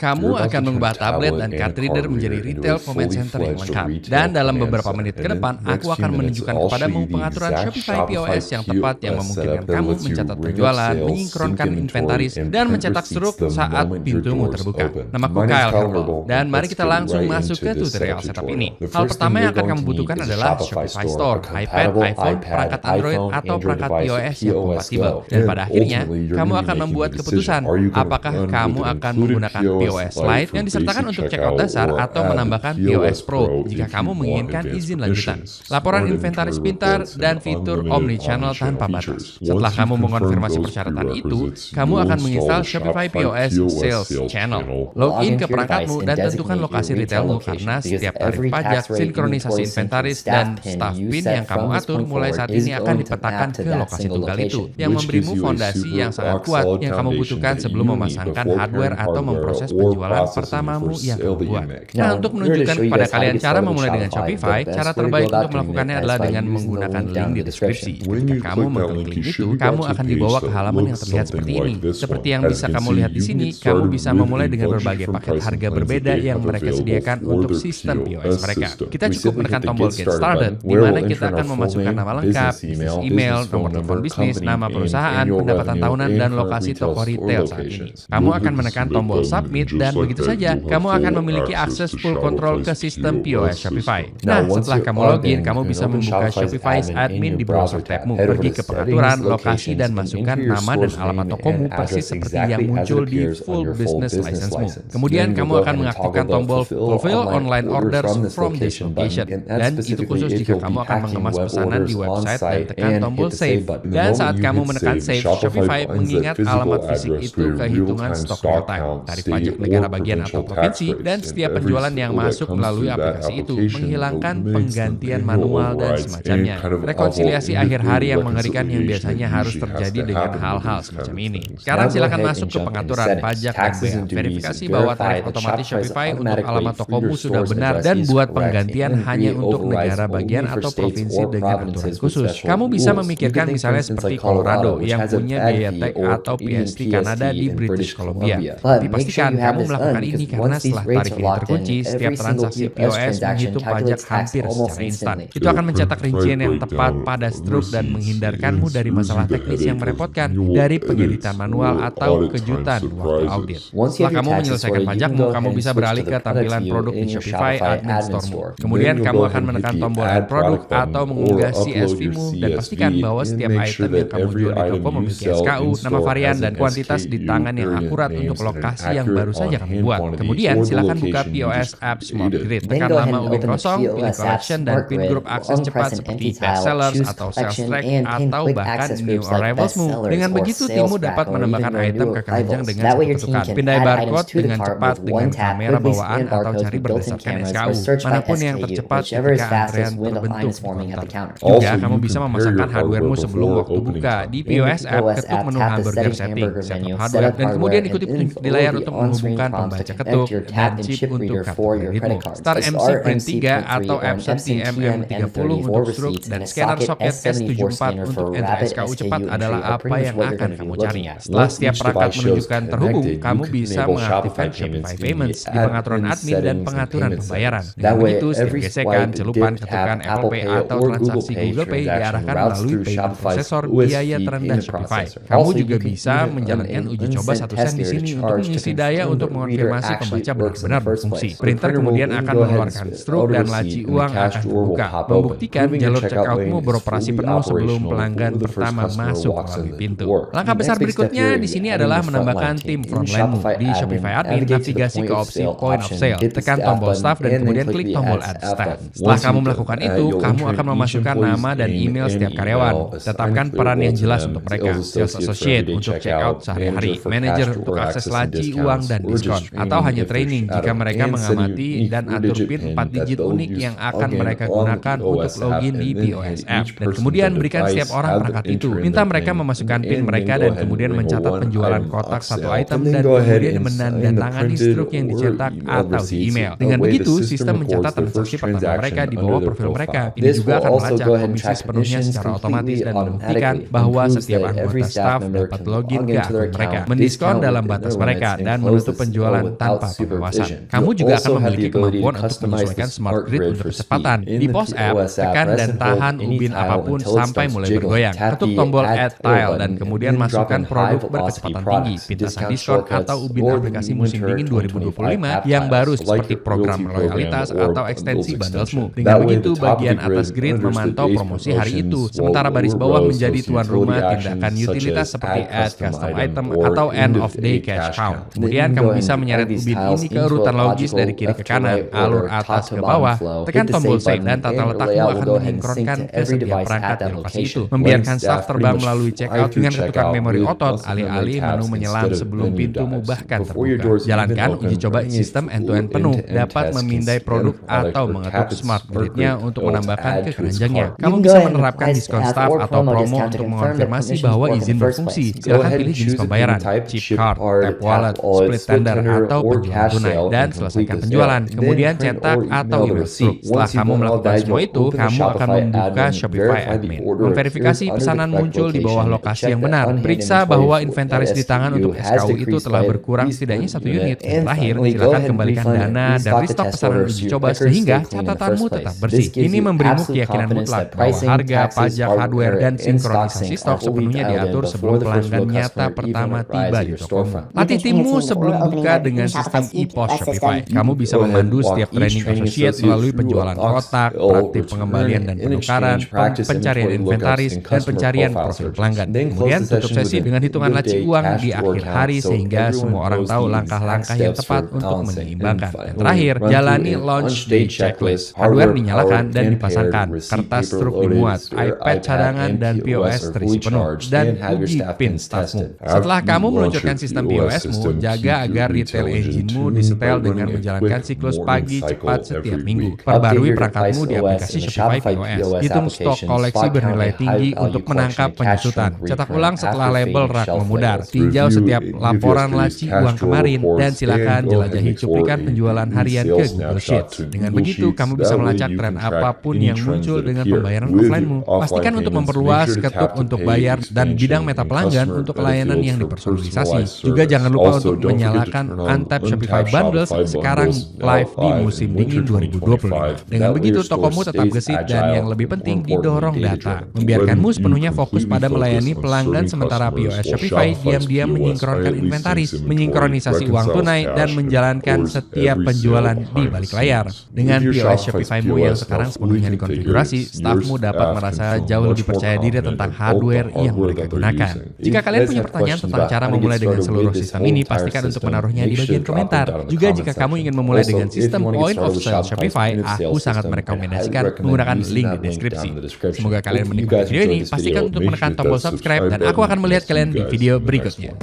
Kamu akan mengubah tablet dan card reader menjadi retail comment center yang lengkap. Dan dalam beberapa menit ke depan, aku akan menunjukkan kepadamu pengaturan Shopify POS yang tepat yang memungkinkan kamu mencatat penjualan, menyinkronkan inventaris, dan mencetak struk saat pintumu terbuka. Namaku Kyle Herbal, dan mari kita langsung masuk ke tutorial setup ini. Hal pertama yang akan kamu butuhkan adalah Shopify Store, iPad, iPhone, perangkat Android, atau perangkat iOS yang kompatibel. Dan pada akhirnya, kamu akan membuat keputusan apakah kamu akan menggunakan POS Lite yang disertakan untuk checkout dasar atau menambahkan POS Pro jika kamu menginginkan izin lanjutan, laporan inventaris pintar, dan fitur omnichannel tanpa batas. Setelah kamu mengonfirmasi persyaratan itu, kamu akan menginstal Shopify POS Sales Channel. Login ke perangkatmu dan tentukan lokasi retailmu karena setiap tarif pajak, sinkronisasi inventaris, dan staff PIN yang kamu atur mulai saat ini akan dipetakan ke lokasi tunggal itu, yang memberimu fondasi yang sangat kuat yang kamu butuhkan sebelum memasangkan hardware atau memproses penjualan pertamamu yang kamu buat. Nah, untuk menunjukkan kepada kalian cara memulai dengan Shopify, cara terbaik untuk melakukannya adalah dengan menggunakan link di deskripsi. Ketika kamu mengklik link itu, kamu akan dibawa ke halaman yang terlihat seperti ini. Seperti yang bisa kamu lihat di sini, kamu bisa memulai dengan berbagai paket harga berbeda yang mereka sediakan untuk sistem POS mereka. Kita cukup menekan tombol Get Started, di mana kita akan memasukkan nama lengkap, email, nomor telepon bisnis, nama perusahaan, pendapatan tahunan, dan lokasi toko retail saat ini. Kamu akan menekan tombol Submit, dan begitu saja, kamu akan memiliki akses full control ke sistem POS Shopify. Nah, setelah kamu login, kamu bisa membuka Shopify Admin di browser tabmu, pergi ke pengaturan, lokasi, dan masukkan nama dan alamat tokomu persis seperti yang muncul di Full Business License-mu. Kemudian, kamu akan mengaktifkan tombol Fulfill Online Orders from this location, dan itu khusus jika kamu akan mengemas pesanan di website dan tekan tombol Save. Dan saat kamu menekan Save, Shopify mengingat alamat fisik itu ke hitungan stok real time, tarif pajak negara bagian atau provinsi, dan setiap penjualan yang masuk melalui aplikasi itu, menghilangkan penggantian manual dan semacamnya. Rekonsiliasi akhir hari yang mengerikan yang biasanya harus terjadi dengan hal-hal semacam ini. Sekarang silakan masuk ke pengaturan pajak dan bea. Verifikasi bahwa tarif otomatis Shopify untuk alamat tokomu sudah benar dan buat penggantian hanya untuk negara bagian atau provinsi dengan aturan khusus. Kamu bisa memikirkan misalnya seperti Colorado yang punya biaya tag atau PST Kanada di British Columbia. Tapi pastikan kamu melakukan ini karena setelah tarif ini terkunci, setiap transaksi POS menghitung pajak hampir secara instan. Itu akan mencetak rincian yang tepat pada struk dan menghindarkanmu dari masalah teknis yang merepotkan dari pengeditan manual atau kejutan waktu audit. Setelah kamu menyelesaikan pajakmu, kamu bisa beralih ke tampilan produk di Shopify Admin Store-mu. Kemudian kamu akan menekan tombol Add Product atau mengunggah CSV-mu dan pastikan bahwa setiap item yang kamu jual di toko memiliki SKU, nama varian, dan kuantitas di tangan yang akurat untuk lokasi yang baru saja kamu buat. Kemudian silakan buka POS App Smart Grid. Tekan lama ubi kosong, pilih collection, dan pin grup akses cepat seperti best sellers atau sales track atau bahkan new arrivals-mu. Dengan begitu, timmu dapat menambahkan item ke keranjang dengan satu ketukan. Pindai barcode dengan cepat dengan kamera bawaan atau cari berdasarkan SKU. Manapun yang tercepat ketika antrean terbentuk di counter. Juga kamu bisa memasangkan hardware-mu sebelum waktu buka. Di POS App, ketuk menu hamburger setting, setup hardware, dan kemudian ikuti petunjuk di layar untuk menghubungkan pembaca ketuk dan chip untuk kartu kreditmu. Start MC Print 3 atau Epson TMM30 untuk struk, dan scanner soket S74 untuk enter SKU cepat adalah apa yang akan kamu cari. Setelah setiap perangkat menunjukkan terhubung, kamu bisa mengaktifkan Shopify Payments di pengaturan admin dan pengaturan pembayaran. Dengan begitu, setiap gesekan, celupan, ketukan Apple Pay atau transaksi Google Pay diarahkan melalui payment processor biaya terendah Shopify. Kamu juga bisa menjalankan uji coba 1 sen di sini untuk mengisi daya untuk mengonfirmasi pembaca benar-benar berfungsi. Printer kemudian akan mengeluarkan struk dan laci uang akan terbuka, membuktikan jalur checkout-mu beroperasi penuh sebelum pelanggan pertama masuk melalui pintu. Langkah besar berikutnya di sini adalah menambahkan tim frontline-mu. Di Shopify Admin, navigasi ke opsi Point of Sale, tekan tombol Staff dan kemudian klik tombol Add Staff. Setelah kamu melakukan itu, kamu akan memasukkan nama dan email setiap karyawan. Tetapkan peran yang jelas untuk mereka. Sales Associate untuk checkout sehari-hari, Manager untuk akses laci, uang, dan diskon, atau hanya training jika mereka mengamati dan atur PIN 4 digit unik yang akan mereka gunakan untuk login di POS App. Dan kemudian berikan setiap orang perangkat itu. Minta mereka memasukkan PIN mereka dan kemudian mencatat penjualan kotak satu item dan kemudian menandatangani struk yang dicetak atau di email. Dengan begitu, sistem mencatat transaksi pertama mereka di bawah profil mereka. Ini juga akan melacak komisi sepenuhnya secara otomatis dan membuktikan bahwa setiap anggota staff dapat login ke akun mereka, mendiskon dalam batas mereka, dan menutup pintu penjualan tanpa pengawasan. Kamu juga akan memiliki kemampuan untuk menyesuaikan smart grid untuk kecepatan. Di POS App, tekan dan tahan ubin apapun sampai mulai bergoyang. Ketuk tombol Add Tile dan kemudian masukkan produk berkecepatan tinggi, pintasan diskon atau ubin aplikasi musim dingin 2025 yang baru seperti program loyalitas atau ekstensi bundlesmu. Dengan begitu, bagian atas grid memantau promosi hari itu, sementara baris bawah menjadi tuan rumah tindakan utilitas seperti add custom item atau end of day cash count. Kemudian kamu bisa menyeret ubin ini ke urutan logis dari kiri ke kanan, alur atas ke bawah. Tekan tombol save dan tata letakmu akan mensinkronkan ke setiap perangkat di lokasi itu, membiarkan staff terbang melalui checkout dengan ketukan memori otot, alih-alih menu menyelam sebelum pintumu bahkan terbuka. Jalankan uji coba sistem end-to-end penuh, dapat memindai produk atau mengetuk smart grid-nya untuk menambahkan ke keranjangnya. Kamu bisa menerapkan diskon staff atau promo untuk mengonfirmasi bahwa izin berfungsi. Silakan pilih jenis pembayaran, chip card, tap wallet, split tender, atau penjualan tunai, dan selesaikan penjualan. Kemudian cetak atau email truk. Setelah kamu melakukan semua itu, kamu akan membuka Shopify Admin. Memverifikasi pesanan muncul di bawah lokasi yang benar. Periksa bahwa inventaris di tangan untuk SKU itu telah berkurang setidaknya 1 unit. Terakhir, silakan kembalikan dana dan restock pesanan uji coba sehingga catatanmu tetap bersih. Ini memberimu keyakinan mutlak bahwa harga, pajak, hardware, dan sinkronisasi stok sepenuhnya diatur sebelum pelanggan nyata pertama tiba di tokomu. Latih timmu sebelum buka dengan sistem e-POS Shopify. Kamu bisa memandu setiap training associate melalui penjualan kotak, praktik pengembalian dan penukaran, pencarian inventaris, dan pencarian profil pelanggan. Kemudian tutup sesi dengan hitungan laci uang di akhir hari sehingga semua orang tahu langkah-langkah yang tepat untuk menyeimbangkan. Dan terakhir, jalani launch day checklist. Hardware dinyalakan dan dipasangkan, kertas truk dimuat, iPad cadangan dan POS terisi penuh, dan uji PIN staffmu. Setelah kamu meluncurkan sistem POS-mu, jaga agar retail engine-mu disetel dengan menjalankan siklus pagi cepat setiap minggu. Perbarui perangkatmu di aplikasi Shopify POS. Hitung stok koleksi bernilai tinggi untuk menangkap penyusutan. Cetak ulang setelah label rak memudar. Tinjau setiap laporan laci uang kemarin, dan silakan jelajahi cuplikan penjualan harian ke Google Sheets. Dengan begitu, kamu bisa melacak tren apapun yang muncul dengan pembayaran offline-mu. Pastikan untuk memperluas ketuk untuk bayar dan bidang meta pelanggan untuk layanan yang dipersonalisasi. Juga jangan lupa untuk menyalakan Untap Shopify Bundles sekarang live di musim dingin 2025. Dengan begitu, tokomu tetap gesit dan yang lebih penting didorong data. Membiarkanmu sepenuhnya fokus pada melayani pelanggan sementara POS Shopify diam-diam menyinkronkan inventaris, menyinkronisasi uang tunai, dan menjalankan setiap penjualan di balik layar. Dengan POS Shopify-mu yang sekarang sepenuhnya dikonfigurasi, stafmu dapat merasa jauh lebih percaya diri tentang hardware yang mereka gunakan. Jika kalian punya pertanyaan tentang cara memulai dengan seluruh sistem ini, pastikan untuk menaruhnya di bagian komentar. Juga jika kamu ingin memulai dengan sistem point of sale Shopify, aku sangat merekomendasikan menggunakan link di deskripsi. Semoga kalian menikmati video ini, pastikan untuk menekan tombol subscribe dan aku akan melihat kalian di video berikutnya.